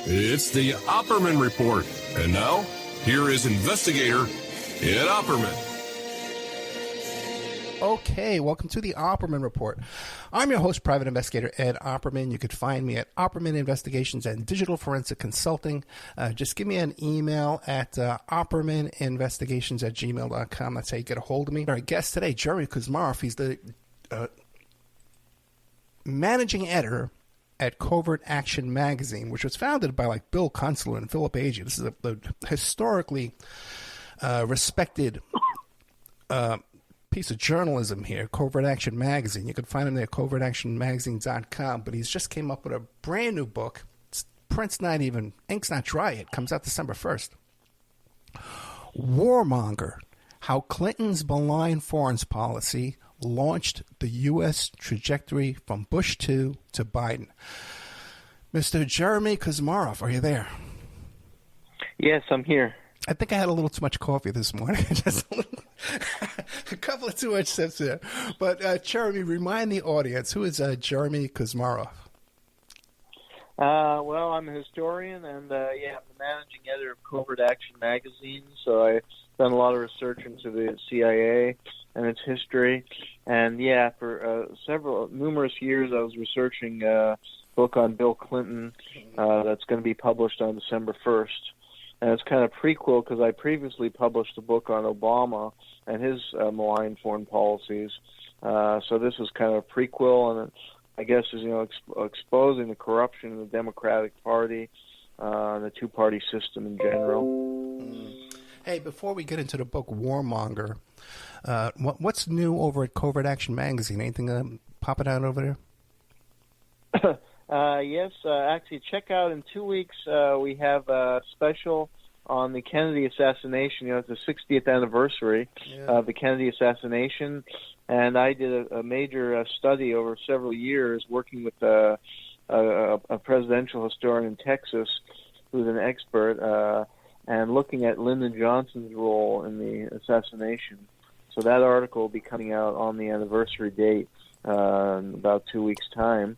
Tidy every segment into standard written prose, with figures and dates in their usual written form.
It's the Opperman Report. And now, here is investigator Ed Opperman. Okay, welcome to the Opperman Report. I'm your host, Private Investigator Ed Opperman. You could find me at Opperman Investigations and Digital Forensic Consulting. Just give me an email at oppermaninvestigations@gmail.com. That's how you get a hold of me. Our guest today, Jeremy Kuzmarov. He's the managing editor at Covert Action magazine, which was founded by like Bill Kunstler and Philip Agee. This is a historically respected piece of journalism here, Covert Action magazine. You can find him there at covertactionmagazine.com. But he's just came up with a brand new book. Print's not even, ink's not dry yet. Comes out December 1st. Warmonger: How Clinton's Malign Foreign Policy Launched the U.S. Trajectory from Bush 2 to Biden. Mr. Jeremy Kuzmarov, are you there? Yes, I'm here. I think I had a little too much coffee this morning. Just a couple of too much sips there. But Jeremy, remind the audience, who is Jeremy Kuzmarov? Well, I'm a historian, and I'm the managing editor of Covert Action magazine, so I've done a lot of research into the CIA and its history. And for numerous years, I was researching a book on Bill Clinton that's going to be published on December 1st. And it's kind of prequel because I previously published a book on Obama and his malign foreign policies. So this is kind of a prequel, and I guess is exposing the corruption in the Democratic Party and the two-party system in general. Hey, before we get into the book Warmonger, what's new over at Covert Action magazine? Anything popping out over there? Yes, actually, check out in 2 weeks. We have a special on the Kennedy assassination. It's the 60th anniversary of the Kennedy assassination, and I did a major study over several years working with a presidential historian in Texas who's an expert, and looking at Lyndon Johnson's role in the assassination. So that article will be coming out on the anniversary date in about 2 weeks' time.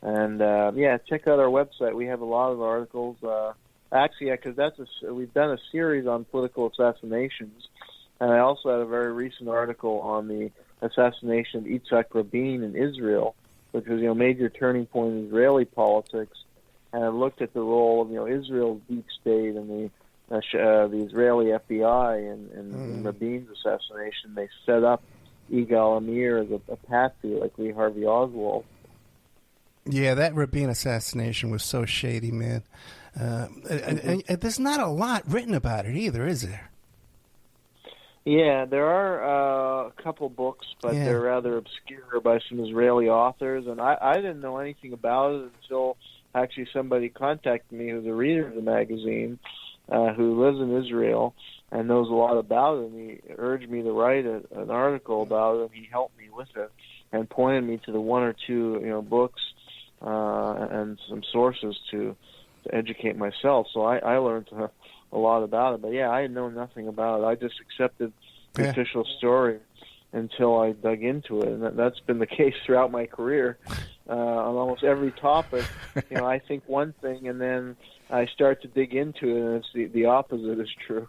And check out our website. We have a lot of articles. Because we've done a series on political assassinations, and I also had a very recent article on the assassination of Yitzhak Rabin in Israel, which was a major turning point in Israeli politics. And I looked at the role of Israel's deep state and the Israeli FBI in Rabin's assassination. They set up Yigal Amir as a patsy like Lee Harvey Oswald. Yeah, that Rabin assassination was so shady, man. And there's not a lot written about it either, is there? Yeah, there are a couple books, but they're rather obscure by some Israeli authors. And I didn't know anything about it until actually somebody contacted me who's a reader of the magazine, who lives in Israel and knows a lot about it. And he urged me to write an article about it, and he helped me with it and pointed me to the one or two books and some sources to educate myself. So I learned a lot about it. But I had known nothing about it. I just accepted the official story until I dug into it. And that's been the case throughout my career. On almost every topic, I think one thing and then I start to dig into it, and it's the opposite is true.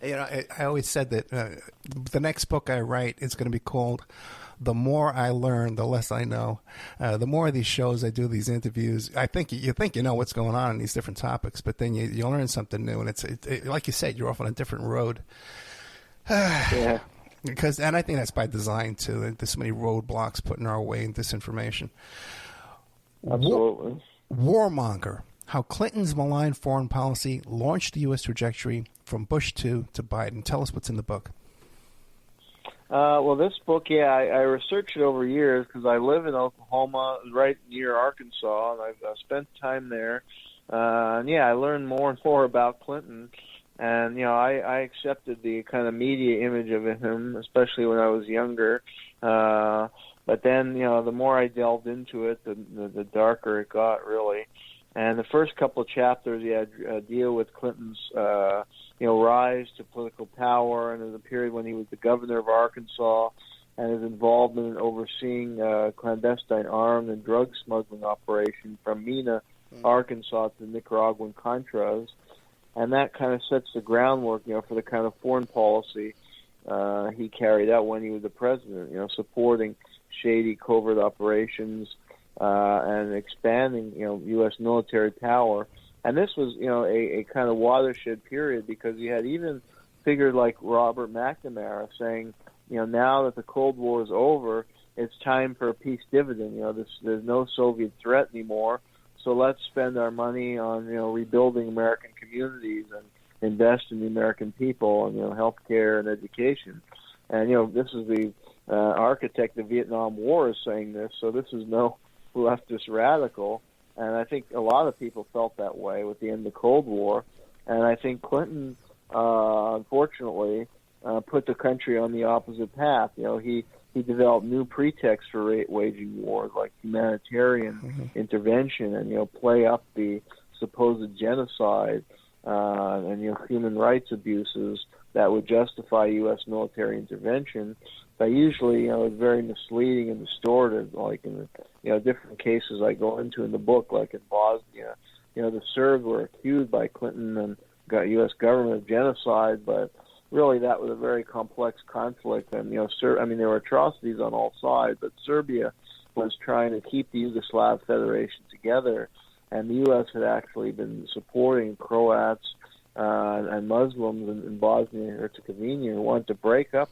I always said that the next book I write is going to be called The More I Learn, The Less I Know. The more of these shows I do, these interviews, I think you know what's going on in these different topics, but then you learn something new, and it's like you said, you're off on a different road. And I think that's by design too. There's so many roadblocks put in our way and disinformation. Absolutely. Warmonger: How Clinton's Malign Foreign Policy Launched the U.S. Trajectory from Bush 2 to Biden. Tell us what's in the book. Well, this book, I researched it over years because I live in Oklahoma, right near Arkansas, and I've spent time there. And I learned more and more about Clinton. And, I accepted the kind of media image of him, especially when I was younger. But then, the more I delved into it, the darker it got, really. And the first couple of chapters, deal with Clinton's, rise to political power, and there's a period when he was the governor of Arkansas, and his involvement in overseeing clandestine armed and drug smuggling operation from Mena Arkansas to the Nicaraguan Contras, and that kind of sets the groundwork, for the kind of foreign policy he carried out when he was the president, supporting shady covert operations and expanding, U.S. military power. And this was, a kind of watershed period because you had even figures like Robert McNamara saying, now that the Cold War is over, it's time for a peace dividend. There's no Soviet threat anymore, so let's spend our money on, rebuilding American communities and invest in the American people and, healthcare and education. And, this is the architect of the Vietnam War is saying this, so this is no leftist radical. And I think a lot of people felt that way with the end of the Cold War. And I think Clinton, unfortunately, put the country on the opposite path. He developed new pretexts for waging wars, like humanitarian intervention and, play up the supposed genocide and, human rights abuses that would justify U.S. military intervention. But usually, it's very misleading and distorted, like in the, different cases I go into in the book, like in Bosnia. The Serbs were accused by Clinton and U.S. government of genocide, but really that was a very complex conflict. And, there were atrocities on all sides, but Serbia was trying to keep the Yugoslav Federation together, and the U.S. had actually been supporting Croats and Muslims in Bosnia and Herzegovina who wanted to break up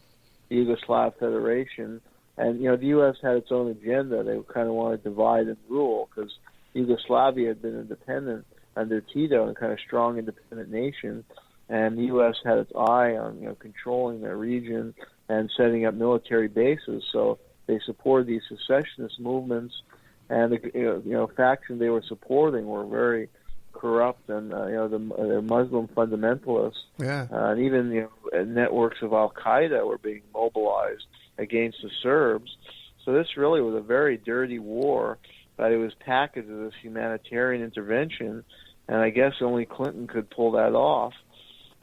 the Yugoslav Federation. And, the U.S. had its own agenda. They kind of wanted to divide and rule because Yugoslavia had been independent under Tito and kind of strong independent nation. And the U.S. had its eye on, controlling that region and setting up military bases. So they supported these secessionist movements. And, the faction they were supporting were very corrupt and, the Muslim fundamentalists. Yeah. And even, networks of Al-Qaeda were being mobilized against the Serbs. So this really was a very dirty war, but it was packaged as this humanitarian intervention, and I guess only Clinton could pull that off.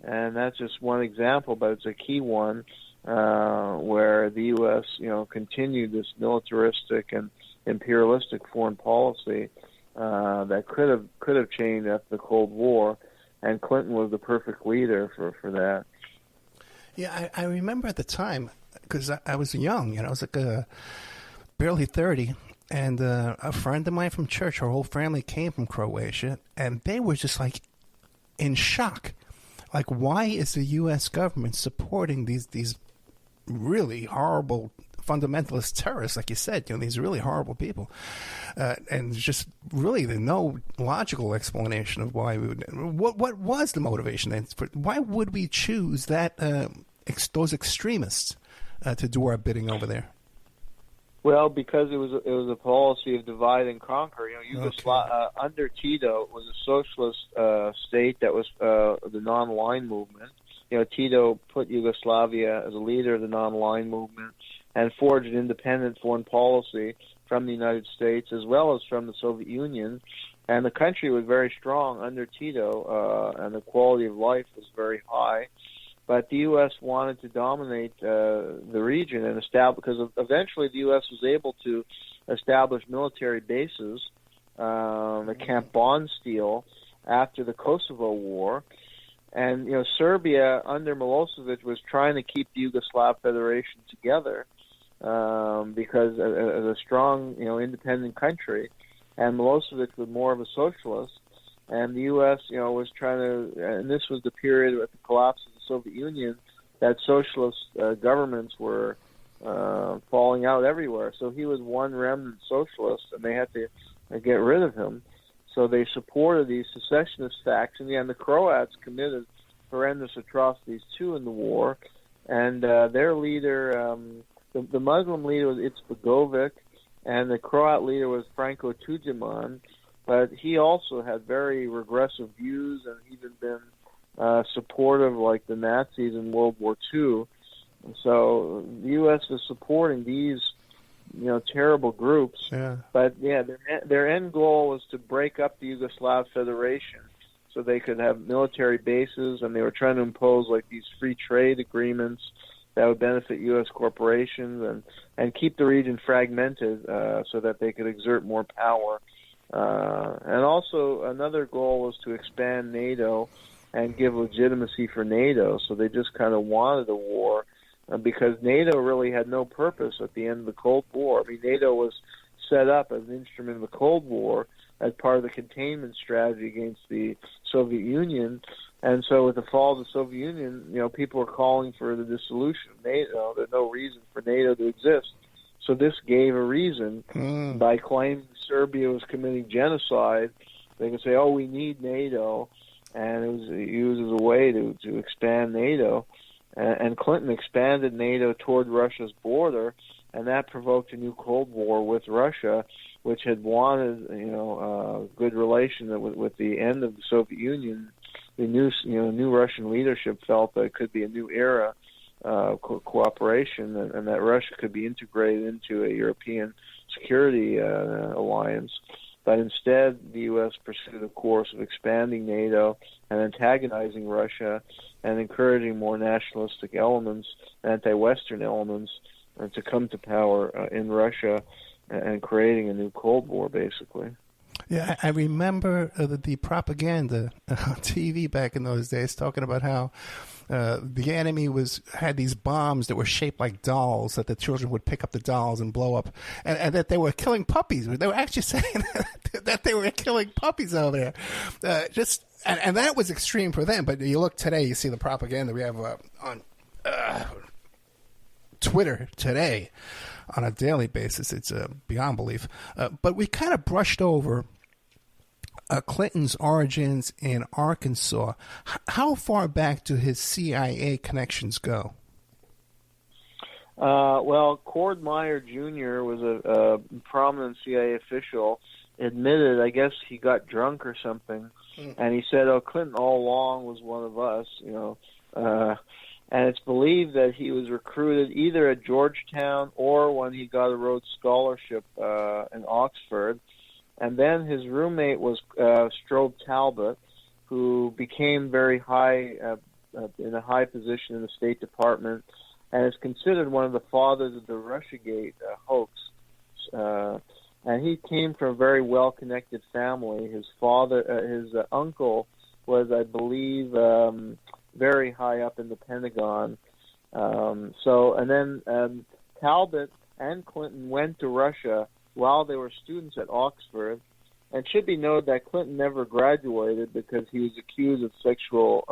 And that's just one example, but it's a key one where the U.S., continued this militaristic and imperialistic foreign policy that could have changed after the Cold War, and Clinton was the perfect leader for that. Yeah, I remember at the time, because I was young, I was like barely 30, and a friend of mine from church, her whole family came from Croatia, and they were just like in shock. Like, why is the U.S. government supporting these really horrible fundamentalist terrorists, like you said, these really horrible people? And just really no logical explanation of why we would. What was the motivation then? Why would we choose that those extremists to do our bidding over there? Well, because it was a policy of divide and conquer. Yugoslavia under Tito was a socialist state that was the non-aligned movement. Tito put Yugoslavia as a leader of the non-aligned movement and forged an independent foreign policy from the United States as well as from the Soviet Union. And the country was very strong under Tito, and the quality of life was very high. But the U.S. wanted to dominate the region and establish, because eventually the U.S. was able to establish military bases at Camp Bondsteel after the Kosovo War. And, Serbia under Milosevic was trying to keep the Yugoslav Federation together because as a strong, independent country. And Milosevic was more of a socialist. And the U.S., was trying to, and this was the period at the collapse of the Soviet Union that socialist governments were falling out everywhere. So he was one remnant socialist, and they had to get rid of him. So they supported these secessionist factions. And the Croats committed horrendous atrocities too in the war. And their leader, the Muslim leader was Izetbegovic, and the Croat leader was Franko Tuđman. But he also had very regressive views and even been supportive like the Nazis in World War II. So the U.S. was supporting these, terrible groups. Yeah. But, their end goal was to break up the Yugoslav Federation so they could have military bases, and they were trying to impose, like, these free trade agreements that would benefit U.S. corporations and keep the region fragmented so that they could exert more power. And also another goal was to expand NATO and give legitimacy for NATO. So they just kind of wanted a war because NATO really had no purpose at the end of the Cold War. I mean, NATO was set up as an instrument of the Cold War as part of the containment strategy against the Soviet Union. And so with the fall of the Soviet Union, people are calling for the dissolution of NATO. There's no reason for NATO to exist. So this gave a reason by claiming Serbia was committing genocide. They can say, we need NATO. And it was used as a way to expand NATO. And Clinton expanded NATO toward Russia's border, and that provoked a new Cold War with Russia, which had wanted, a good relation with the end of the Soviet Union. The new Russian leadership felt that it could be a new era cooperation, and that Russia could be integrated into a European security alliance. But instead, the U.S. pursued a course of expanding NATO and antagonizing Russia and encouraging more nationalistic elements, anti-Western elements, to come to power in Russia and creating a new Cold War, basically. Yeah, I remember the propaganda on TV back in those days talking about how the enemy had these bombs that were shaped like dolls, that the children would pick up the dolls and blow up, and that they were killing puppies. They were actually saying that they were killing puppies over there. And that was extreme for them. But you look today, you see the propaganda we have on Twitter today on a daily basis. It's beyond belief. But we kind of brushed over Clinton's origins in Arkansas. How far back do his CIA connections go? Well, Cord Meyer Jr. was a prominent CIA official. Admitted, I guess he got drunk or something, and he said, Clinton all along was one of us, and it's believed that he was recruited either at Georgetown or when he got a Rhodes Scholarship in Oxford. And then his roommate was Strobe Talbot, who became very high, in a high position in the State Department, and is considered one of the fathers of the Russiagate hoax. And he came from a very well-connected family. His uncle was, I believe, very high up in the Pentagon. And then Talbot and Clinton went to Russia while they were students at Oxford. And it should be noted that Clinton never graduated because he was accused of sexual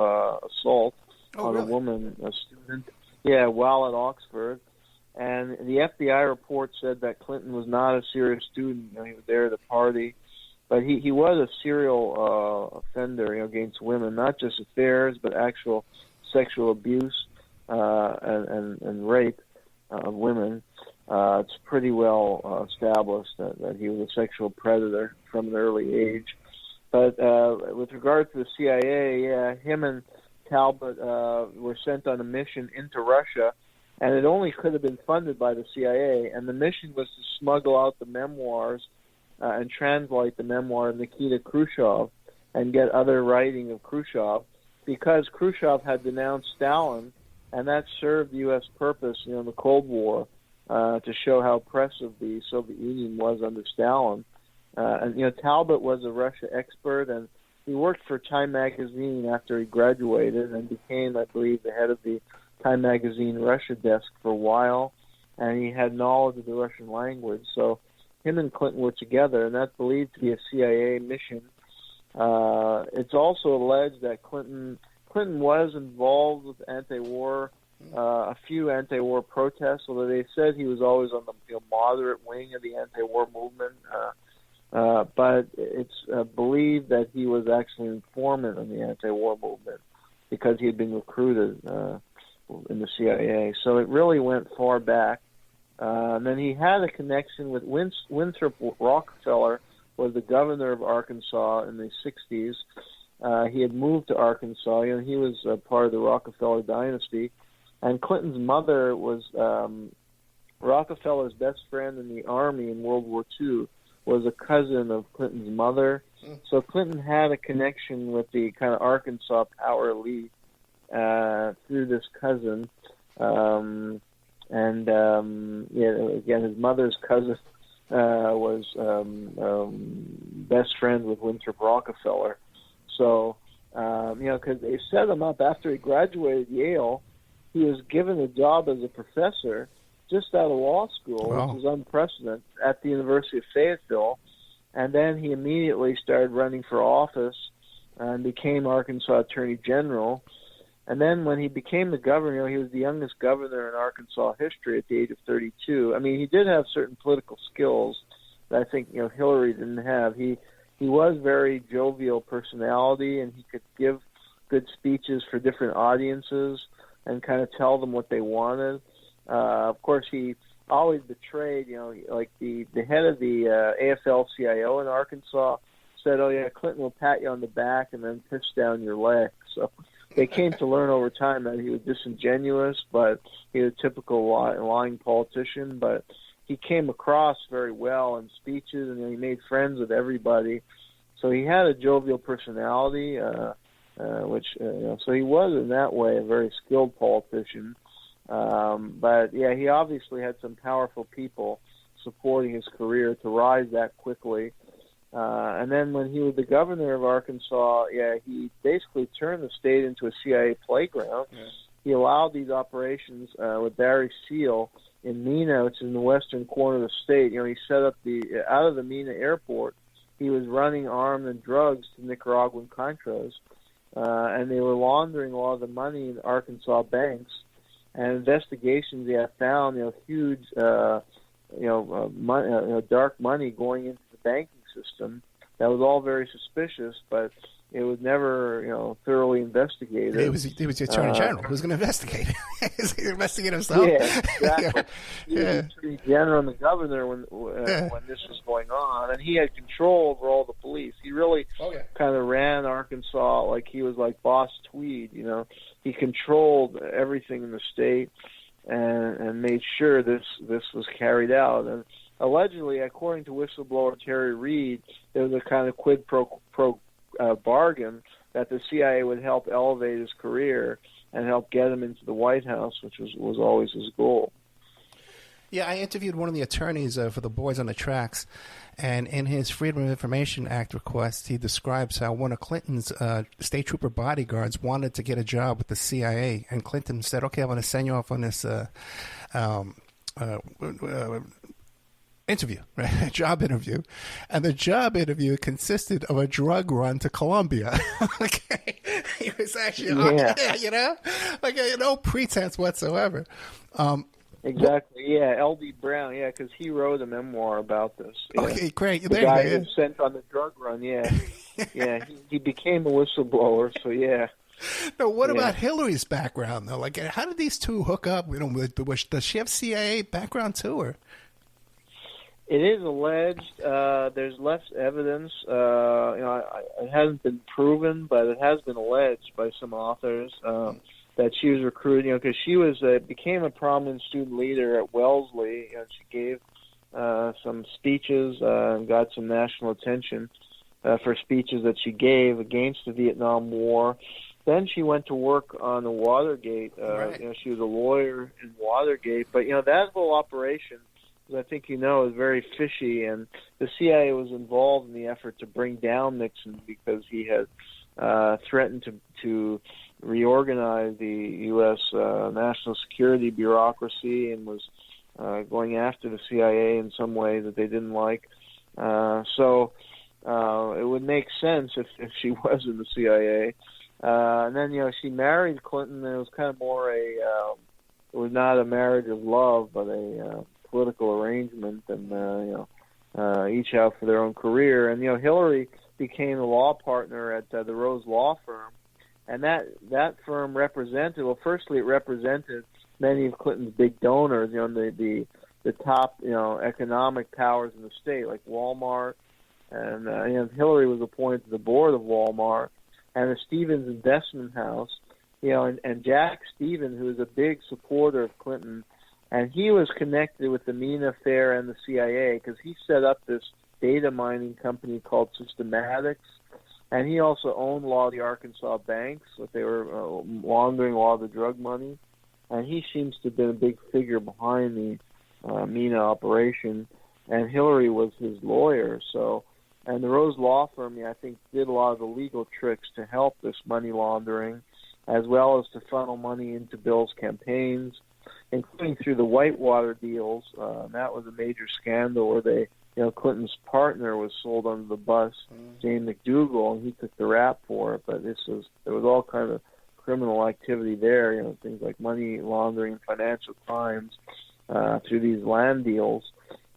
assault on a woman, a student, while at Oxford. And the FBI report said that Clinton was not a serious student. He was there at a party. But he was a serial offender, against women, not just affairs, but actual sexual abuse and rape of women. It's pretty well established that he was a sexual predator from an early age. But with regard to the CIA, him and Talbot were sent on a mission into Russia, and it only could have been funded by the CIA. And the mission was to smuggle out the memoirs and translate the memoir of Nikita Khrushchev and get other writing of Khrushchev, because Khrushchev had denounced Stalin, and that served the U.S. purpose in the Cold War to show how oppressive the Soviet Union was under Stalin. And Talbot was a Russia expert, and he worked for Time magazine after he graduated and became, I believe, the head of the Time magazine Russia desk for a while, and he had knowledge of the Russian language. So him and Clinton were together, and that's believed to be a CIA mission. It's also alleged that Clinton was involved with anti-war, a few anti-war protests, although they said he was always on the moderate wing of the anti-war movement. But it's believed that he was actually an informant in the anti-war movement because he had been recruited in the CIA. So it really went far back. And then he had a connection with Winthrop Rockefeller, was the governor of Arkansas in the 60s. He had moved to Arkansas. He was part of the Rockefeller dynasty. And Clinton's mother was Rockefeller's best friend in the Army in World War II, was a cousin of Clinton's mother. So Clinton had a connection with the kind of Arkansas power elite through this cousin. Again, his mother's cousin was best friend with Winthrop Rockefeller. So, because they set him up after he graduated Yale, he was given a job as a professor just out of law school, Wow. which is unprecedented, at the University of Fayetteville. And then he immediately started running for office and became Arkansas Attorney General. And then when he became the governor, he was the youngest governor in Arkansas history at the age of 32. I mean, he did have certain political skills that I think, Hillary didn't have. He was very jovial personality, and he could give good speeches for different audiences and kind of tell them what they wanted. Of course, he always betrayed, like the head of the AFL-CIO in Arkansas said, "Oh yeah, Clinton will pat you on the back and then piss down your leg." So they came to learn over time that he was disingenuous, but he was a typical lying politician. But he came across very well in speeches, and he made friends with everybody. So he had a jovial personality, so he was in that way a very skilled politician. But yeah, he obviously had some powerful people supporting his career to rise that quickly. And then when he was the governor of Arkansas, he basically turned the state into a CIA playground. Yeah. He allowed these operations with Barry Seal in Mena, which is in the western corner of the state. He set up out of the Mena Airport, he was running arms and drugs to Nicaraguan Contras, and they were laundering a lot of the money in Arkansas banks. And investigations found huge dark money going into the banking system. That was all very suspicious, but it was never thoroughly investigated. It was the Attorney General who was going to investigate. He's going to investigate himself. Yeah, exactly. He was the Attorney General and the governor when this was going on, and he had control over all the police. He really kind of ran Arkansas like he was like Boss Tweed. He controlled everything in the state and made sure this was carried out. And allegedly, according to whistleblower Terry Reid, there was a kind of quid pro bargain that the CIA would help elevate his career and help get him into the White House, which was always his goal. Yeah, I interviewed one of the attorneys for the Boys on the Tracks, and in his Freedom of Information Act request, he describes how one of Clinton's state trooper bodyguards wanted to get a job with the CIA, and Clinton said, "Okay, I'm going to send you off on this interview, right? Job interview," and the job interview consisted of a drug run to Colombia. Okay, he was actually, no pretense whatsoever. Exactly. Yeah, L.D. Brown. Yeah, because he wrote a memoir about this. Yeah. Okay, great. The guy who was sent on the drug run. Yeah, yeah. He became a whistleblower. So yeah. Now, what about Hillary's background though? Like, how did these two hook up? Does she have CIA background too, or? It is alleged. There's less evidence. It hasn't been proven, but it has been alleged by some authors that she was recruited. Because she became a prominent student leader at Wellesley. She gave some speeches and got some national attention for speeches that she gave against the Vietnam War. Then she went to work on the Watergate. Right. She was a lawyer in Watergate. But that whole operation, I think is very fishy, and the CIA was involved in the effort to bring down Nixon because he had threatened to reorganize the U.S. national security bureaucracy and was going after the CIA in some way that they didn't like. So it would make sense if she was in the CIA. And then, she married Clinton, and it was kind of more it was not a marriage of love, but a political arrangement, and each out for their own career. And Hillary became a law partner at the Rhodes law firm, and that firm represented. Well, firstly, it represented many of Clinton's big donors. The top economic powers in the state, like Walmart, and Hillary was appointed to the board of Walmart and the Stevens Investment House. And Jack Stevens, who is a big supporter of Clinton. And he was connected with the Mena affair and the CIA because he set up this data mining company called Systematics. And he also owned a lot of the Arkansas banks, but they were laundering a lot of the drug money. And he seems to have been a big figure behind the Mena operation. and Hillary was his lawyer. So, and the Rhodes law firm, I think, did a lot of the legal tricks to help this money laundering, as well as to funnel money into Bill's campaigns, including through the Whitewater deals. That was a major scandal where they, Clinton's partner was sold under the bus, Jane McDougal, and he took the rap for it. But there was all kind of criminal activity there, things like money laundering, financial crimes through these land deals.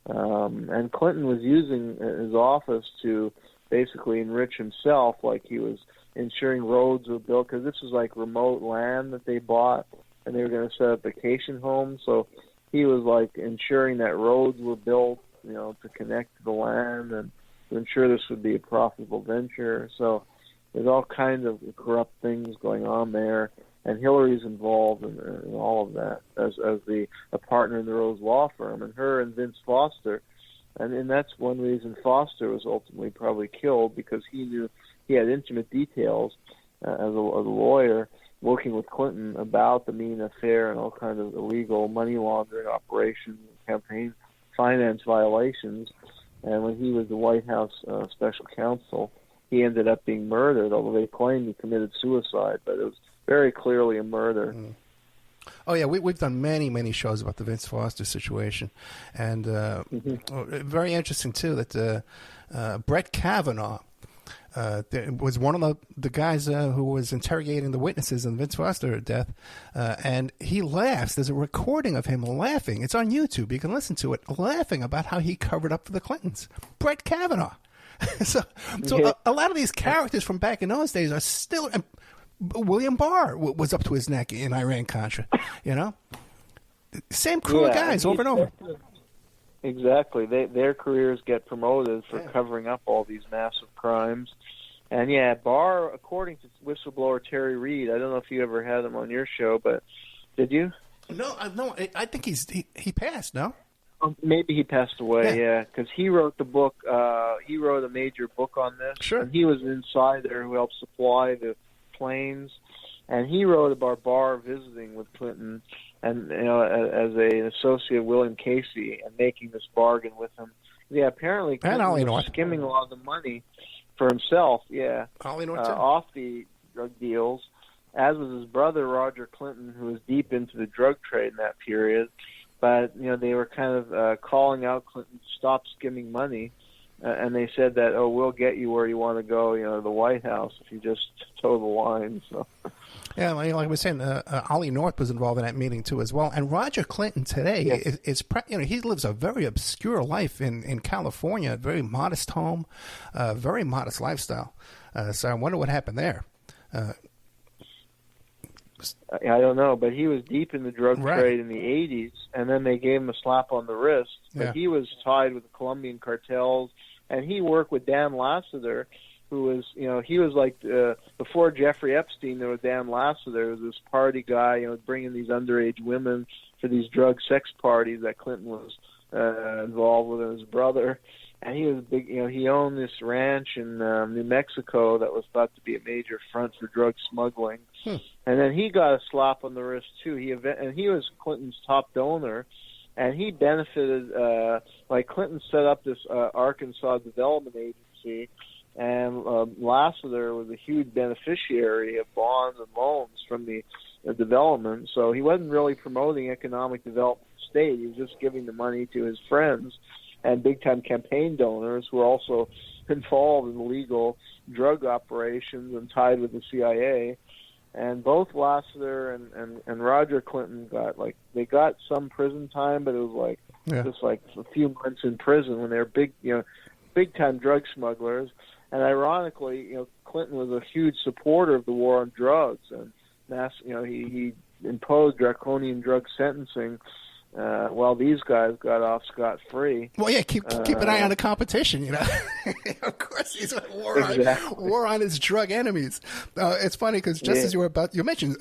And Clinton was using his office to basically enrich himself, like he was ensuring roads were built, because this was like remote land that they bought, and they were going to set up vacation homes. So he was like ensuring that roads were built, to connect to the land and to ensure this would be a profitable venture. So there's all kinds of corrupt things going on there, and Hillary's involved in all of that as a partner in the Rhodes law firm, and her and Vince Foster. And that's one reason Foster was ultimately probably killed, because he knew he had intimate details as a lawyer working with Clinton about the Mena affair and all kinds of illegal money laundering operations, campaign finance violations. And when he was the White House special counsel, he ended up being murdered, although they claimed he committed suicide, but it was very clearly a murder. Oh, yeah, we've done many shows about the Vince Foster situation. And very interesting, too, that Brett Kavanaugh was one of the guys who was interrogating the witnesses in the Vince Foster death, and he laughs. There's a recording of him laughing. It's on YouTube. You can listen to it, laughing about how he covered up for the Clintons. Brett Kavanaugh. so a lot of these characters from back in those days are still... William Barr was up to his neck in Iran-Contra, Same crew of guys over and over. Exactly. Their careers get promoted for covering up all these massive crimes. And, Barr, according to whistleblower Terry Reid, I don't know if you ever had him on your show, but did you? No. I think he passed, no? Maybe he passed away, because he wrote the book. He wrote a major book on this. Sure. And he was an insider who helped supply the planes, and he wrote about Barr visiting with Clinton and as an associate of William Casey and making this bargain with him. Apparently Clinton was skimming a lot of the money for himself, off the drug deals, as was his brother Roger Clinton, who was deep into the drug trade in that period. But they were kind of calling out Clinton to stop skimming money. And they said that, we'll get you where you want to go, the White House, if you just toe the line. So, yeah, like I was saying, Ollie North was involved in that meeting too, as well. And Roger Clinton today is he lives a very obscure life in California, a very modest home, very modest lifestyle. So I wonder what happened there. I don't know, but he was deep in the drug trade in the 80s, and then they gave him a slap on the wrist. But he was tied with the Colombian cartels, and he worked with Dan Lassiter, who was, he was like, before Jeffrey Epstein, there was Dan Lassiter, there was this party guy, bringing these underage women for these drug sex parties that Clinton was involved with, and his brother. And he was big, he owned this ranch in New Mexico that was thought to be a major front for drug smuggling. And then he got a slap on the wrist too. He was Clinton's top donor, and he benefited. Like Clinton set up this Arkansas Development Agency, and Lassiter was a huge beneficiary of bonds and loans from the development. So he wasn't really promoting economic development in the state. He was just giving the money to his friends and big-time campaign donors who were also involved in illegal drug operations and tied with the CIA. And both Lassiter and Roger Clinton got some prison time, but it was just like a few months in prison when they were big-time drug smugglers. And ironically, Clinton was a huge supporter of the war on drugs, and he imposed draconian drug sentencing. While these guys got off scot-free. Well, keep an eye on the competition, Of course, he's at war on his drug enemies. It's funny because just as you mentioned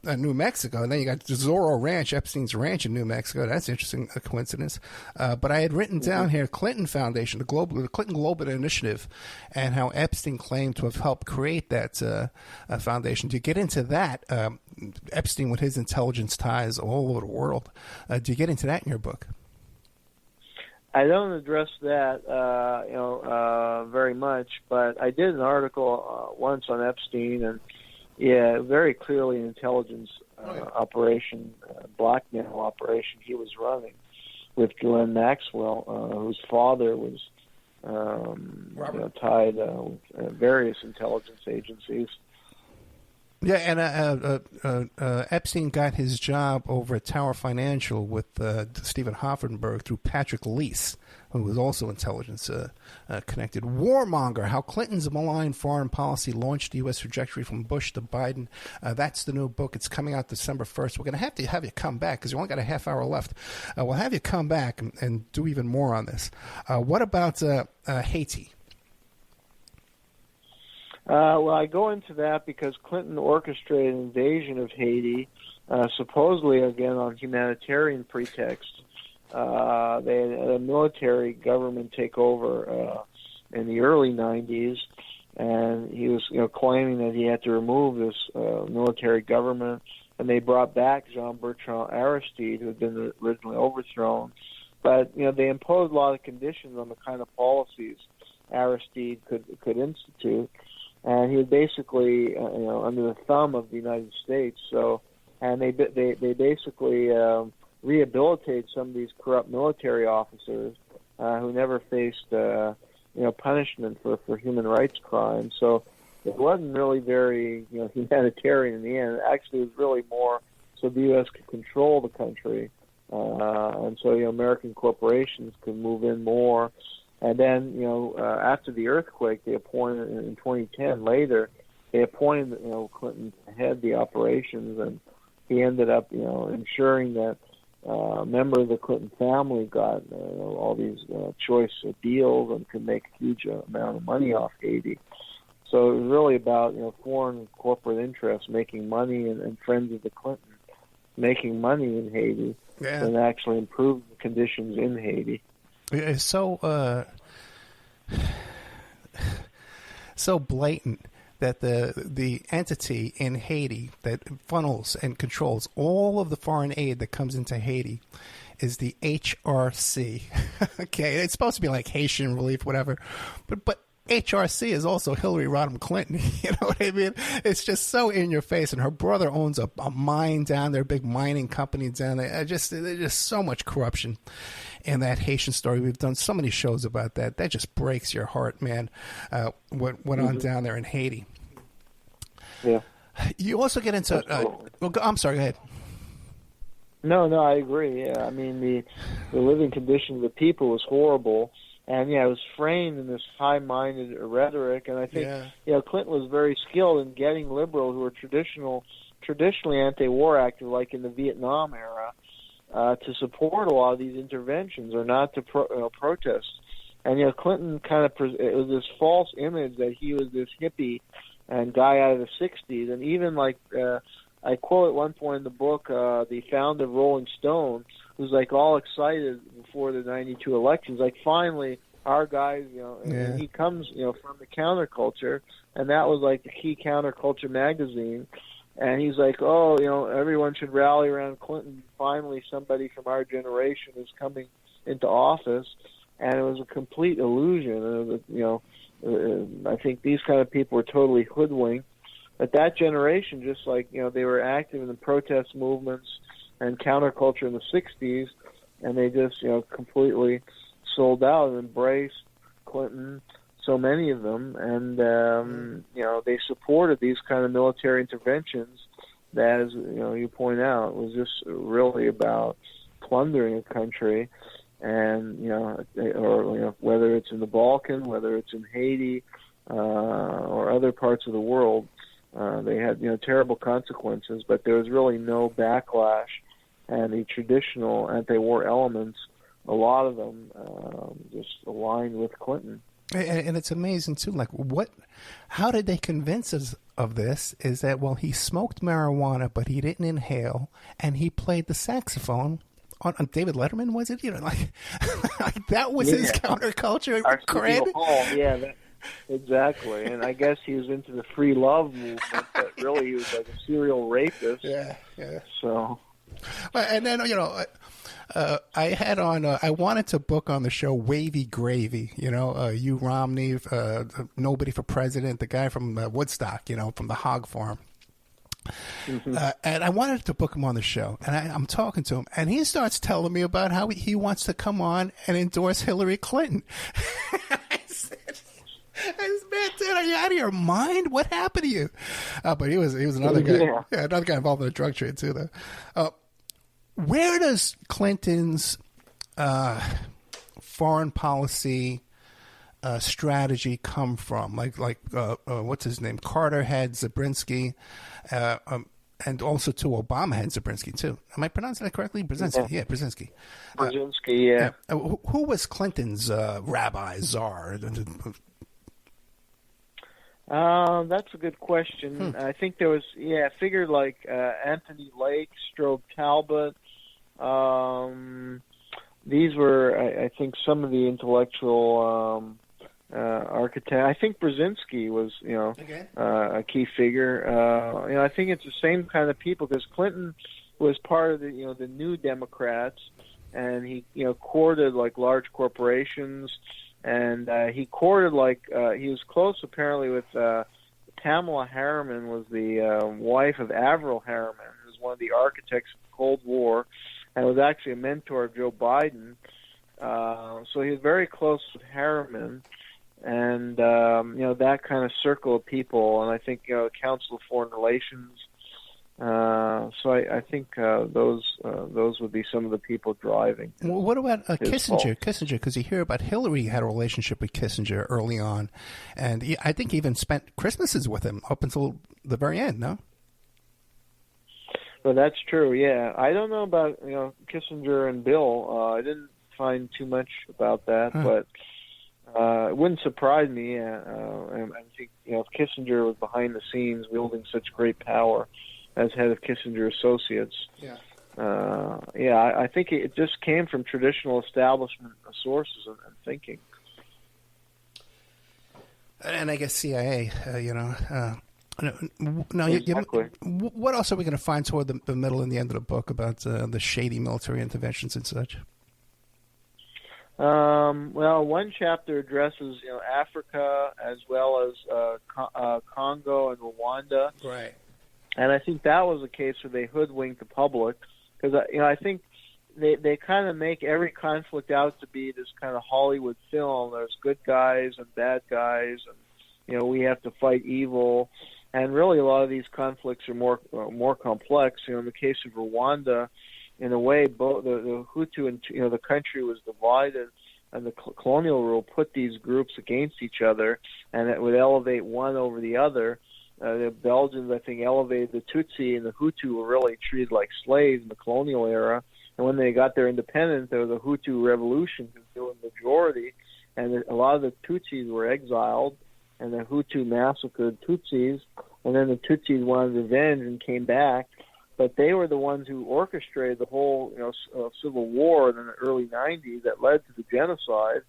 New Mexico, and then you got Zorro Ranch, Epstein's ranch in New Mexico. That's interesting, a coincidence. But I had written down here Clinton Foundation, the Clinton Global Initiative, and how Epstein claimed to have helped create that foundation. To get into that, Epstein with his intelligence ties all over the world. Do you get into that in your book? I don't address that, very much, but I did an article once on Epstein, and very clearly an intelligence operation, blackmail operation he was running with Ghislaine Maxwell, whose father was tied with various intelligence agencies. Yeah, and Epstein got his job over at Tower Financial with Stephen Hoffenberg through Patrick Leese, who was also intelligence connected. Warmonger, How Clinton's Malign Foreign Policy Launched the U.S. Trajectory from Bush to Biden. That's the new book. It's coming out December 1st. We're going to have you come back because you only got a half hour left. We'll have you come back and do even more on this. What about Haiti? Well, I go into that because Clinton orchestrated an invasion of Haiti, supposedly, again, on humanitarian pretext. They had a military government take over in the early 90s, and he was claiming that he had to remove this military government, and they brought back Jean-Bertrand Aristide, who had been originally overthrown. But, they imposed a lot of conditions on the kind of policies Aristide could institute. And he was basically, under the thumb of the United States. So, and they basically rehabilitated some of these corrupt military officers who never faced, punishment for human rights crimes. So, it wasn't really very, humanitarian in the end. Actually, it was really more so the U.S. could control the country, and so American corporations could move in more. And then, after the earthquake, they appointed in 2010. Later, they appointed Clinton to head the operations, and he ended up ensuring that a member of the Clinton family got all these choice deals and could make a huge amount of money off Haiti. So it was really about foreign corporate interests making money, and friends of the Clintons making money in Haiti, and actually improve the conditions in Haiti. It's so blatant that the entity in Haiti that funnels and controls all of the foreign aid that comes into Haiti is the HRC. Okay, it's supposed to be like Haitian Relief, whatever, but HRC is also Hillary Rodham Clinton. You know what I mean? It's just so in your face. And her brother owns a mine down there, a big mining company down there. There's just so much corruption in that Haitian story. We've done so many shows about that. That just breaks your heart, man. What went on down there in Haiti? Yeah. You also get into. I'm sorry. Go ahead. No, I agree. Yeah, I mean the living condition of the people was horrible. And, it was framed in this high-minded rhetoric. And I think, Clinton was very skilled in getting liberals who were traditionally anti-war active, like in the Vietnam era, to support a lot of these interventions or not to protest. And, Clinton kind of it was this false image that he was this hippie and guy out of the 60s. And even, I quote at one point in the book the founder of Rolling Stone, who's all excited before the 92 elections, finally our guys, and he comes, from the counterculture, and that was the key counterculture magazine, and he's everyone should rally around Clinton. Finally, somebody from our generation is coming into office, and it was a complete illusion. I think these kind of people were totally hoodwinked. But that generation, just they were active in the protest movements and counterculture in the 60s, and they just, completely sold out and embraced Clinton, so many of them, and, they supported these kind of military interventions that, as, you point out, was just really about plundering a country, and, whether it's in the Balkans, whether it's in Haiti, or other parts of the world, they had, terrible consequences, but there was really no backlash. And the traditional anti-war elements, a lot of them just aligned with Clinton. And it's amazing, too. How did they convince us of this? Is that, he smoked marijuana, but he didn't inhale, and he played the saxophone on David Letterman, was it? That was his counterculture cred? Yeah, exactly. And I guess he was into the free love movement, but really he was a serial rapist. Yeah. So... And then, I had on. I wanted to book on the show Wavy Gravy. You Romney, nobody for president, the guy from Woodstock. From the hog farm. Mm-hmm. And I wanted to book him on the show, and I'm talking to him, and he starts telling me about how he wants to come on and endorse Hillary Clinton. I said, man, dude, are you out of your mind? What happened to you? But he was another guy. Yeah, another guy involved in the drug trade too, though. Where does Clinton's foreign policy strategy come from? Like what's his name? Carter had Zabriskie, and also too Obama had Zabriskie too. Am I pronouncing that correctly? Brzezinski, yeah, Brzezinski. Brzezinski, yeah. Who was Clinton's rabbi, czar? That's a good question. I think there was, a figure like Anthony Lake, Strobe Talbot. These were, I think, some of the intellectual architects. I think Brzezinski was, a key figure. I think it's the same kind of people, because Clinton was part of the, the New Democrats, and he, courted like large corporations. And he courted he was close apparently with Pamela Harriman, was the wife of Averell Harriman, who was one of the architects of the Cold War, and was actually a mentor of Joe Biden. So he was very close with Harriman, and that kind of circle of people. And I think Council of Foreign Relations. So I think those would be some of the people driving. Well, what about Kissinger? Kissinger, because you hear about Hillary had a relationship with Kissinger early on, and I think even spent Christmases with him up until the very end. No. Well, that's true. Yeah, I don't know about Kissinger and Bill. I didn't find too much about that, but it wouldn't surprise me. And I think if Kissinger was behind the scenes wielding such great power as head of Kissinger Associates. I think it just came from traditional establishment sources and thinking. And I guess CIA, Exactly. What else are we going to find toward the middle and the end of the book about the shady military interventions and such? Well, one chapter addresses Africa as well as Congo and Rwanda. Right. And I think that was a case where they hoodwinked the public, because I think they kind of make every conflict out to be this kind of Hollywood film. There's good guys and bad guys, and we have to fight evil. And really, a lot of these conflicts are more complex. In the case of Rwanda, in a way, both the Hutu and the country was divided, and the colonial rule put these groups against each other, and it would elevate one over the other. The Belgians, I think, elevated the Tutsi, and the Hutu were really treated like slaves in the colonial era. And when they got their independence, there was a Hutu revolution, still a majority, and a lot of the Tutsis were exiled, and the Hutu massacred Tutsis, and then the Tutsis wanted revenge and came back. But they were the ones who orchestrated the whole civil war in the early 90s that led to the genocide.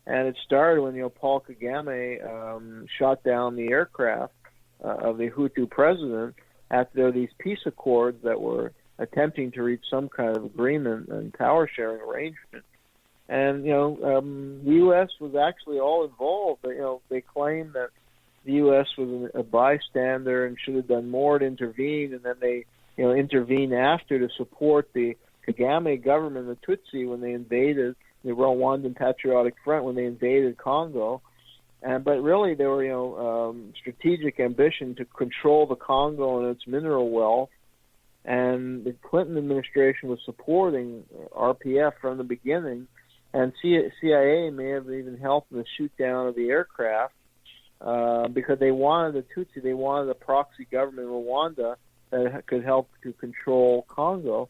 And it started when Paul Kagame shot down the aircraft of the Hutu president after there were these peace accords that were attempting to reach some kind of agreement and power sharing arrangement. And the U.S. was actually all involved. But, they claimed that the U.S. was a bystander and should have done more to intervene, and then they intervened after to support the Kagame government, the Tutsi, when they invaded the Rwandan Patriotic Front, when they invaded Congo. But really, there were strategic ambition to control the Congo and its mineral wealth, and the Clinton administration was supporting RPF from the beginning, and CIA may have even helped in the shoot down of the aircraft because they wanted the Tutsi, they wanted a proxy government in Rwanda that could help to control Congo.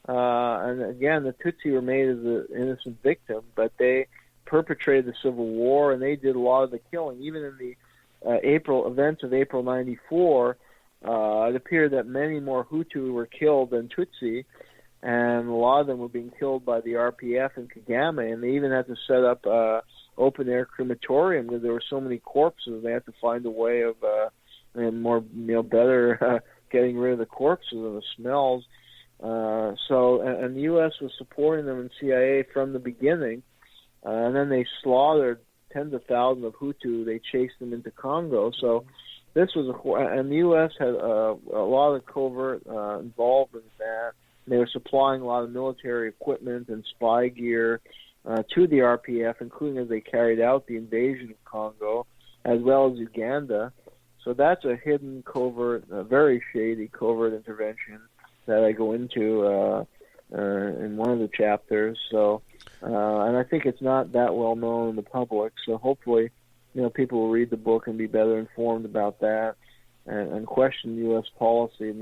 And again, the Tutsi were made as an innocent victim, but they perpetrated the civil war, and they did a lot of the killing. Even in the April events of April '94, it appeared that many more Hutu were killed than Tutsi, and a lot of them were being killed by the RPF and Kagame, and they even had to set up open-air crematorium because there were so many corpses. They had to find a way of better getting rid of the corpses and the smells. And the U.S. was supporting them in CIA from the beginning, and then they slaughtered tens of thousands of Hutu. They chased them into Congo. So this was and the U.S. had a lot of covert involvement in that. They were supplying a lot of military equipment and spy gear to the RPF, including as they carried out the invasion of Congo, as well as Uganda. So that's a hidden covert, very shady covert intervention that I go into in one of the chapters. So, and I think it's not that well known in the public. So hopefully, people will read the book and be better informed about that, and question U.S. policy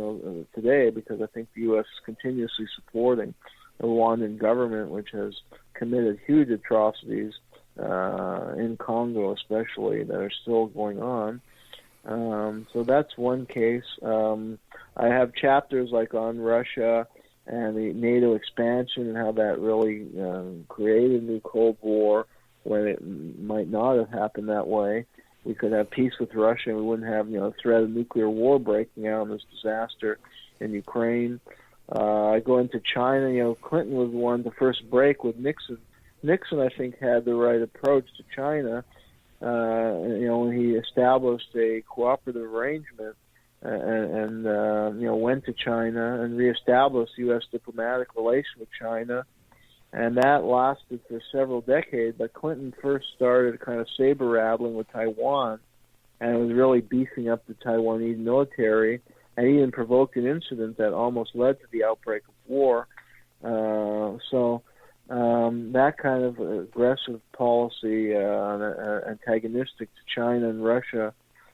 today, because I think the U.S. is continuously supporting the Rwandan government, which has committed huge atrocities in Congo, especially, that are still going on. So that's one case. I have chapters like on Russia and the NATO expansion and how that really created a new Cold War when it might not have happened that way. We could have peace with Russia and we wouldn't have threat of nuclear war breaking out in this disaster in Ukraine. I go into China. Clinton was the one to first break with Nixon. Nixon, I think, had the right approach to China. When he established a cooperative arrangement and went to China and reestablished U.S. diplomatic relations with China, and that lasted for several decades. But Clinton first started kind of saber rattling with Taiwan, and was really beefing up the Taiwanese military, and even provoked an incident that almost led to the outbreak of war. That kind of aggressive policy, antagonistic to China and Russia,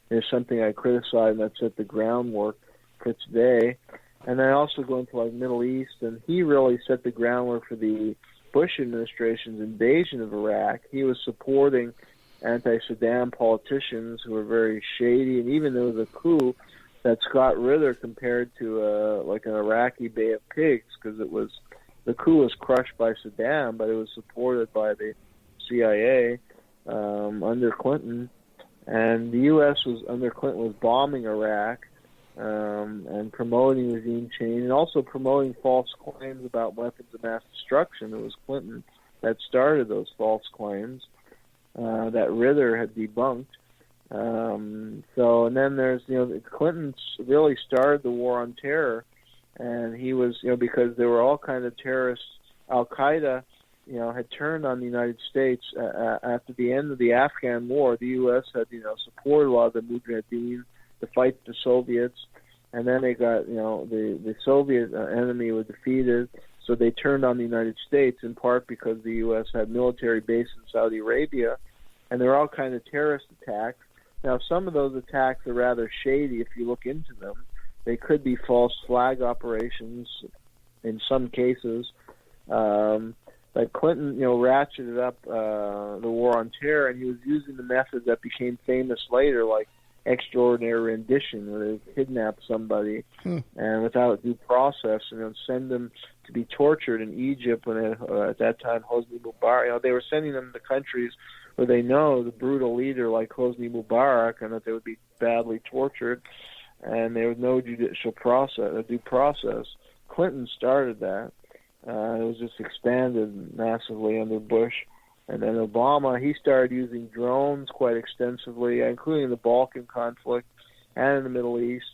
is something I criticize, and that set the groundwork for today. And I also go into Middle East, and he really set the groundwork for the Bush administration's invasion of Iraq. He was supporting anti-Saddam politicians who were very shady, and even there was a coup that Scott Ritter compared to an Iraqi Bay of Pigs, because the coup was crushed by Saddam, but it was supported by the CIA under Clinton. And the U.S. under Clinton was bombing Iraq and promoting regime change, and also promoting false claims about weapons of mass destruction. It was Clinton that started those false claims that Ritter had debunked. And then there's, Clinton really started the war on terror. And he was, because there were all kinds of terrorists. Al-Qaeda, had turned on the United States after the end of the Afghan war. The U.S. had, supported a lot of the Mujahideen to fight the Soviets. And then they got, the Soviet enemy was defeated. So they turned on the United States, in part because the U.S. had military bases in Saudi Arabia. And there were all kinds of terrorist attacks. Now, some of those attacks are rather shady if you look into them. They could be false flag operations in some cases. But Clinton, ratcheted up the war on terror, and he was using the methods that became famous later, like extraordinary rendition, where they kidnap somebody and without due process, and send them to be tortured in Egypt. When at that time Hosni Mubarak, they were sending them to countries where they know the brutal leader like Hosni Mubarak, and that they would be badly tortured. And there was no judicial process, due process. Clinton started that. It was just expanded massively under Bush. And then Obama, he started using drones quite extensively, including the Balkan conflict and in the Middle East.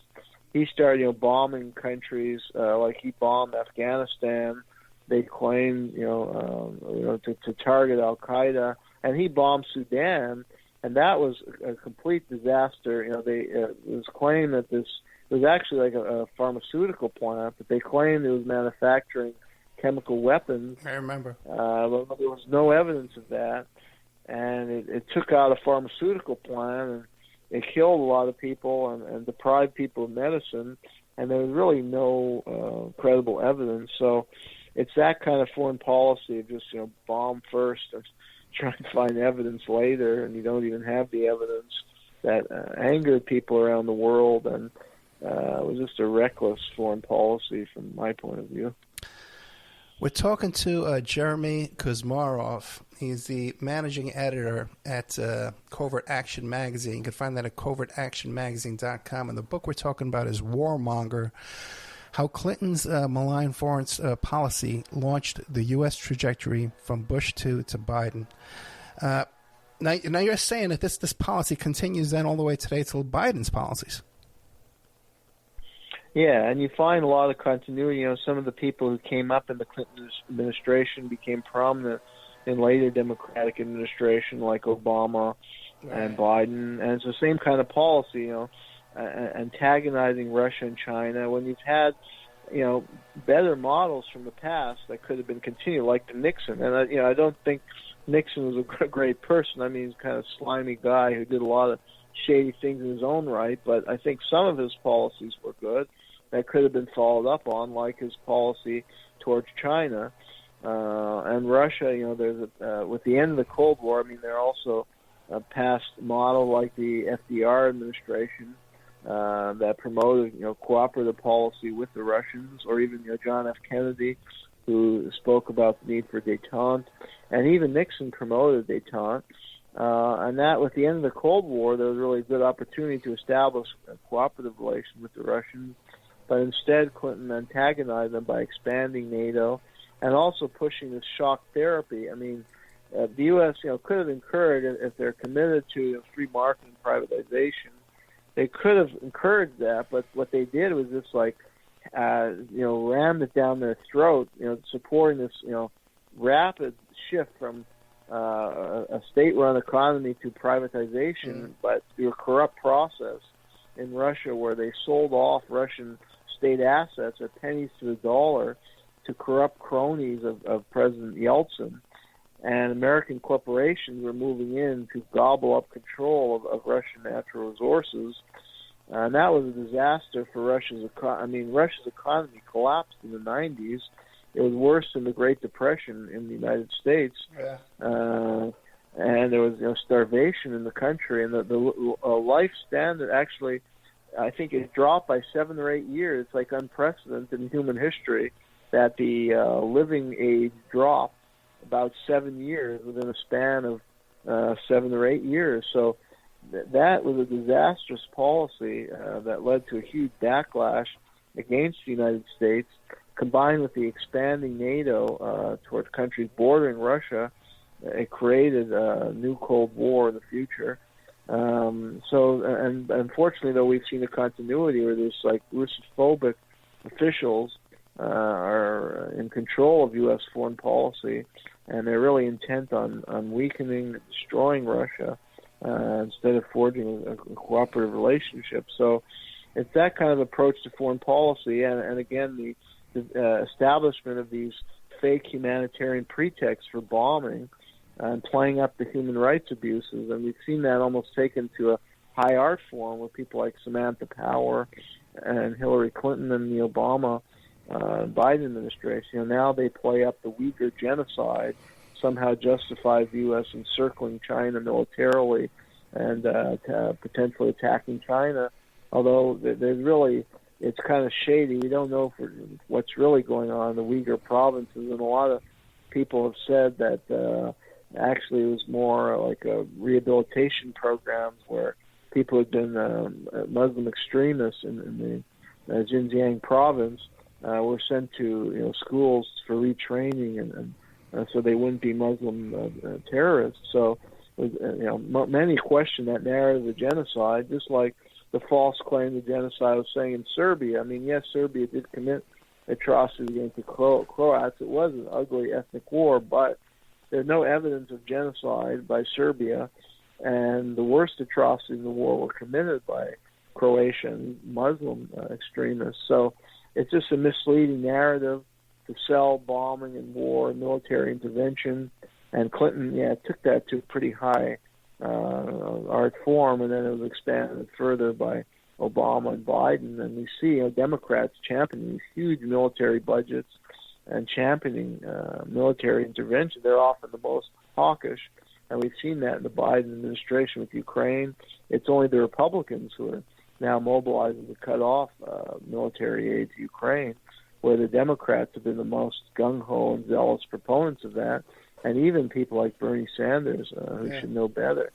He started, bombing countries, like he bombed Afghanistan. They claimed, to target Al-Qaeda. And he bombed Sudan. And that was a complete disaster. It was claimed that this was actually like a pharmaceutical plant, but they claimed it was manufacturing chemical weapons. I remember. But there was no evidence of that. And it took out a pharmaceutical plant, and it killed a lot of people and deprived people of medicine. And there was really no credible evidence. So it's that kind of foreign policy of just, bomb first and try to find evidence later, and you don't even have the evidence, that angered people around the world, and it was just a reckless foreign policy from my point of view. We're talking to Jeremy Kuzmarov. He's the managing editor at Covert Action Magazine. You can find that at covertactionmagazine.com. And the book we're talking about is Warmonger: how Clinton's malign foreign policy launched the U.S. trajectory from Bush to Biden. Now you're saying that this policy continues then all the way today till Biden's policies. Yeah, and you find a lot of continuity. You know, some of the people who came up in the Clinton administration became prominent in later Democratic administration, like Obama and Biden, and it's the same kind of policy, you know, antagonizing Russia and China. When you've had, you know, better models from the past that could have been continued, like the Nixon, and you know, I don't think Nixon was a great person. I mean, he's kind of a slimy guy who did a lot of shady things in his own right, but I think some of his policies were good that could have been followed up on, like his policy towards China and Russia. You know, there's with the end of the Cold War, I mean, there are also a past model like the FDR administration that promoted, you know, cooperative policy with the Russians, or even, you know, John F. Kennedy, who spoke about the need for détente, and even Nixon promoted détente. And that, with the end of the Cold War, there was really a good opportunity to establish a cooperative relation with the Russians. But instead, Clinton antagonized them by expanding NATO and also pushing this shock therapy. I mean, the U.S., you know, could have encouraged, if they're committed to free market and privatization, they could have encouraged that. But what they did was just like, you know, rammed it down their throat, you know, supporting this, you know, rapid shift from a state-run economy to privatization, but through a corrupt process in Russia, where they sold off Russian state assets at pennies to the dollar to corrupt cronies of President Yeltsin. And American corporations were moving in to gobble up control of Russian natural resources. And that was a disaster for Russia's economy. I mean, Russia's economy collapsed in the 90s. It was worse than the Great Depression in the United States. Yeah. And there was, you know, starvation in the country. And the life standard actually, I think, it dropped by 7 or 8 years. It's like unprecedented in human history that the living age dropped about 7 years within a span of 7 or 8 years. So that was a disastrous policy that led to a huge backlash against the United States, combined with the expanding NATO towards countries bordering Russia. It created a new Cold War in the future. And unfortunately, though, we've seen a continuity where there's like Russophobic officials are in control of U.S. foreign policy, and they're really intent on weakening and destroying Russia instead of forging a cooperative relationship. So it's that kind of approach to foreign policy, and again, the establishment of these fake humanitarian pretexts for bombing and playing up the human rights abuses. And we've seen that almost taken to a high art form with people like Samantha Power and Hillary Clinton and the Obama Biden administration. You know, now they play up the Uyghur genocide, somehow justifies the U.S. encircling China militarily and potentially attacking China. Although there's really, it's kind of shady. We don't know what's really going on in the Uyghur provinces, and a lot of people have said that actually it was more like a rehabilitation programs where people had been Muslim extremists in the Xinjiang province were sent to, you know, schools for retraining and so they wouldn't be Muslim terrorists. So, you know, many question that narrative of genocide, just like the false claim of genocide was saying in Serbia. I mean, yes, Serbia did commit atrocities against the Croats. It was an ugly ethnic war, but there's no evidence of genocide by Serbia, and the worst atrocities in the war were committed by Croatian Muslim extremists. So it's just a misleading narrative to sell bombing and war and military intervention. And Clinton, took that to a pretty high art form, and then it was expanded further by Obama and Biden. And we see, you know, Democrats championing these huge military budgets and championing military intervention. They're often the most hawkish, and we've seen that in the Biden administration with Ukraine. It's only the Republicans who are now mobilizing to cut off military aid to Ukraine, where the Democrats have been the most gung-ho and zealous proponents of that, and even people like Bernie Sanders, who should know better.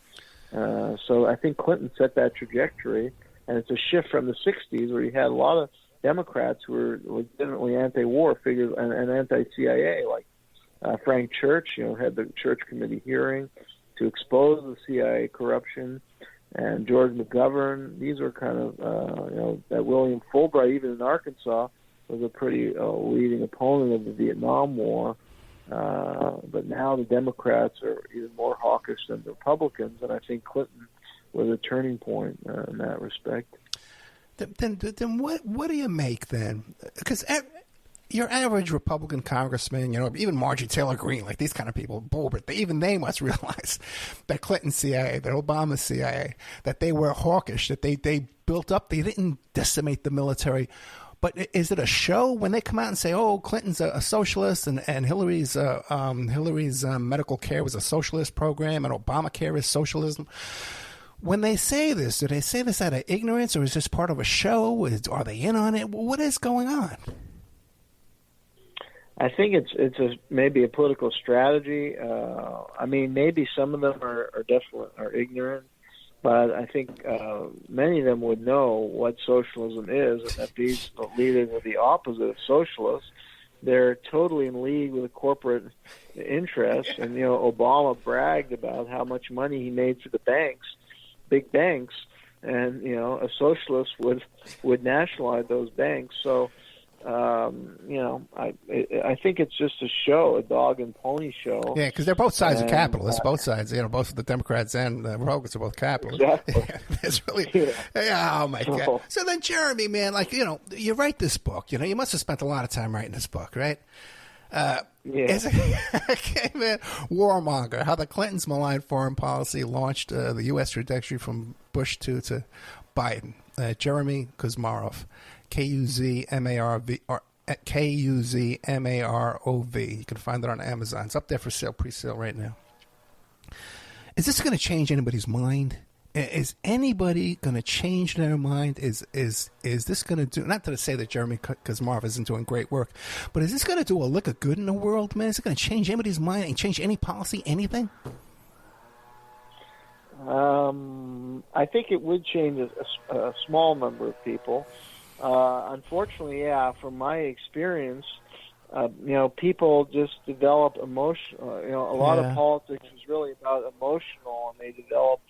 So I think Clinton set that trajectory, and it's a shift from the 60s, where you had a lot of Democrats who were legitimately anti-war figures and anti-CIA, like Frank Church, had the Church Committee hearing to expose the CIA corruption, and George McGovern. These were kind of, that William Fulbright, even in Arkansas, was a pretty leading opponent of the Vietnam War. But now the Democrats are even more hawkish than the Republicans, and I think Clinton was a turning point in that respect. Then what do you make then? Because your average Republican congressman, even Marjorie Taylor Greene, like these kind of people, Bulbert, they must realize that Clinton CIA, that Obama CIA, that they were hawkish, that they built up, they didn't decimate the military. But is it a show when they come out and say, "Oh, Clinton's a socialist and Hillary's medical care was a socialist program and Obamacare is socialism"? When they say this, do they say this out of ignorance, or is this part of a show? Are they in on it? What is going on? I think it's maybe a political strategy. Maybe some of them are definitely ignorant. But I think many of them would know what socialism is, and that these leaders are the opposite of socialists. They're totally in league with the corporate interests. And, Obama bragged about how much money he made for the banks, big banks, and, a socialist would nationalize those banks. So, I think it's just a show, a dog and pony show. Yeah, because they're both sides of capitalists. Both sides, both the Democrats and the Republicans are both capitalists. Exactly. It's really, oh my God. So then, Jeremy, man, you write this book. You must have spent a lot of time writing this book, right? Yeah. Okay, man. Warmonger: How the Clintons' malign foreign policy launched the U.S. trajectory from Bush to Biden. Jeremy Kuzmarov. Kuzmarov. You can find it on Amazon. It's up there for sale, pre-sale right now. Is this going to change anybody's mind? Is anybody going to change their mind? Is this going to do? Not to say that Jeremy Kuzmarov isn't doing great work, but is this going to do a lick of good in the world, man? Is it going to change anybody's mind and change any policy, anything? I think it would change a small number of people. Unfortunately, from my experience, people just develop emotion. A lot of politics is really about emotional, and they develop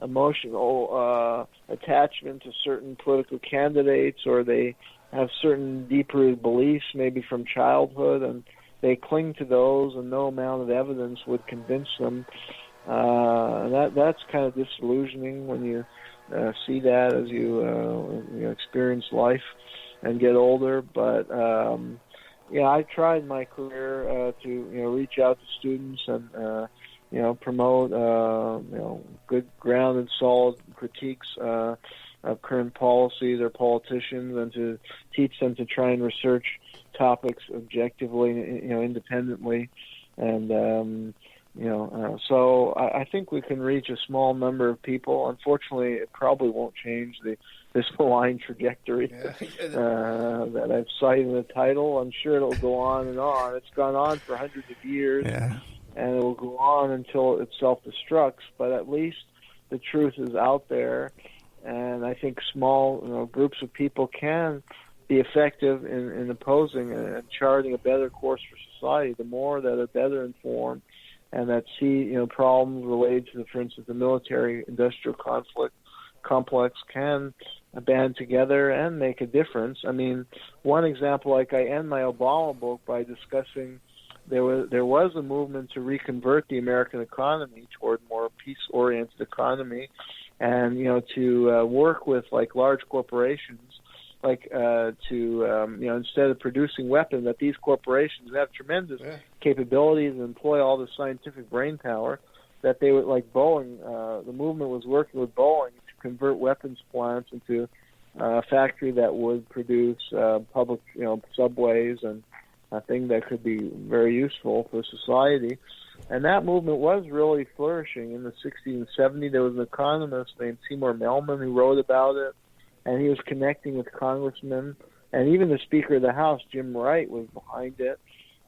emotional attachment to certain political candidates, or they have certain deep-rooted beliefs, maybe from childhood, and they cling to those, and no amount of evidence would convince them. That's kind of disillusioning when you see that as you experience life and get older. But I tried my career to reach out to students and promote good grounded, solid critiques of current policies or politicians, and to teach them to try and research topics objectively, independently, and so I think we can reach a small number of people. Unfortunately, it probably won't change this malign trajectory that I've cited in the title. I'm sure it'll go on and on. It's gone on for hundreds of years, and it will go on until it self-destructs. But at least the truth is out there, and I think small groups of people can be effective in opposing and charting a better course for society. The more that are better informed and that see problems related to, for instance, the military-industrial complex can band together and make a difference. I mean, one example, I end my Obama book by discussing there was a movement to reconvert the American economy toward more peace-oriented economy, and to work with large corporations. Instead of producing weapons, that these corporations have tremendous capabilities and employ all the scientific brain power, that they would, like Boeing, the movement was working with Boeing to convert weapons plants into a factory that would produce public, subways and a thing that could be very useful for society. And that movement was really flourishing in the 60s and 70s. There was an economist named Seymour Melman who wrote about it, and he was connecting with congressmen, and even the Speaker of the House, Jim Wright, was behind it.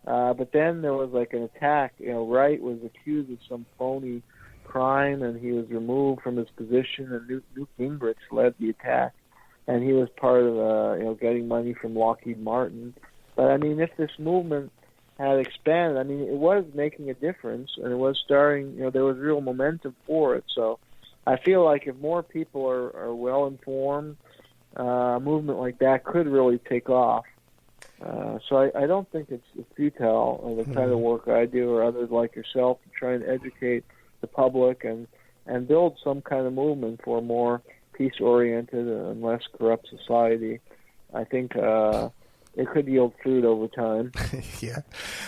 But then there was an attack. Wright was accused of some phony crime, and he was removed from his position, and Newt Gingrich led the attack. and he was part of getting money from Lockheed Martin. But I mean, if this movement had expanded, I mean, it was making a difference, and it was starting. There was real momentum for it. So I feel like if more people are well informed, a movement like that could really take off. So I don't think it's futile, the kind of work I do or others like yourself to try and educate the public and build some kind of movement for a more peace-oriented and less corrupt society. I think it could yield fruit over time. Yeah.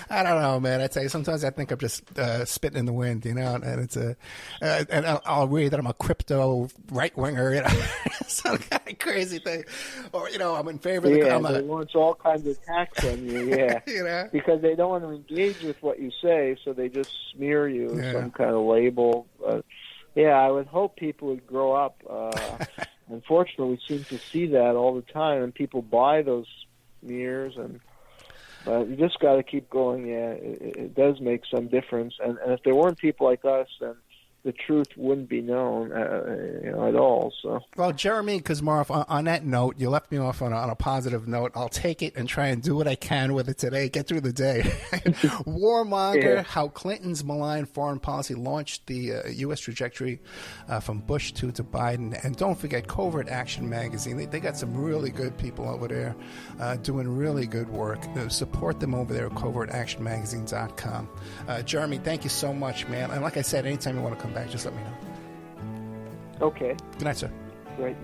I don't know, man. I tell you, sometimes I think I'm just spitting in the wind, and it's and I'll read that I'm a crypto right-winger, some kind of crazy thing. Or, I'm in favor of the... they launch all kinds of attacks on you, because they don't want to engage with what you say, so they just smear you with some kind of label. I would hope people would grow up. Unfortunately, we seem to see that all the time, and people buy those smears, but you just got to keep going. It does make some difference, and if there weren't people like us, then the truth wouldn't be known, at all. So, well, Jeremy Kuzmarov, on that note, you left me off on a positive note. I'll take it and try and do what I can with it today. Get through the day. Warmonger: How Clinton's malign foreign policy launched the U.S. trajectory from Bush to Biden. And don't forget Covert Action magazine. They got some really good people over there doing really good work. Support them over there at covertactionmagazine.com. Jeremy, thank you so much, man. And like I said, anytime you want to come back, just let me know. Okay. Good night, sir. Great.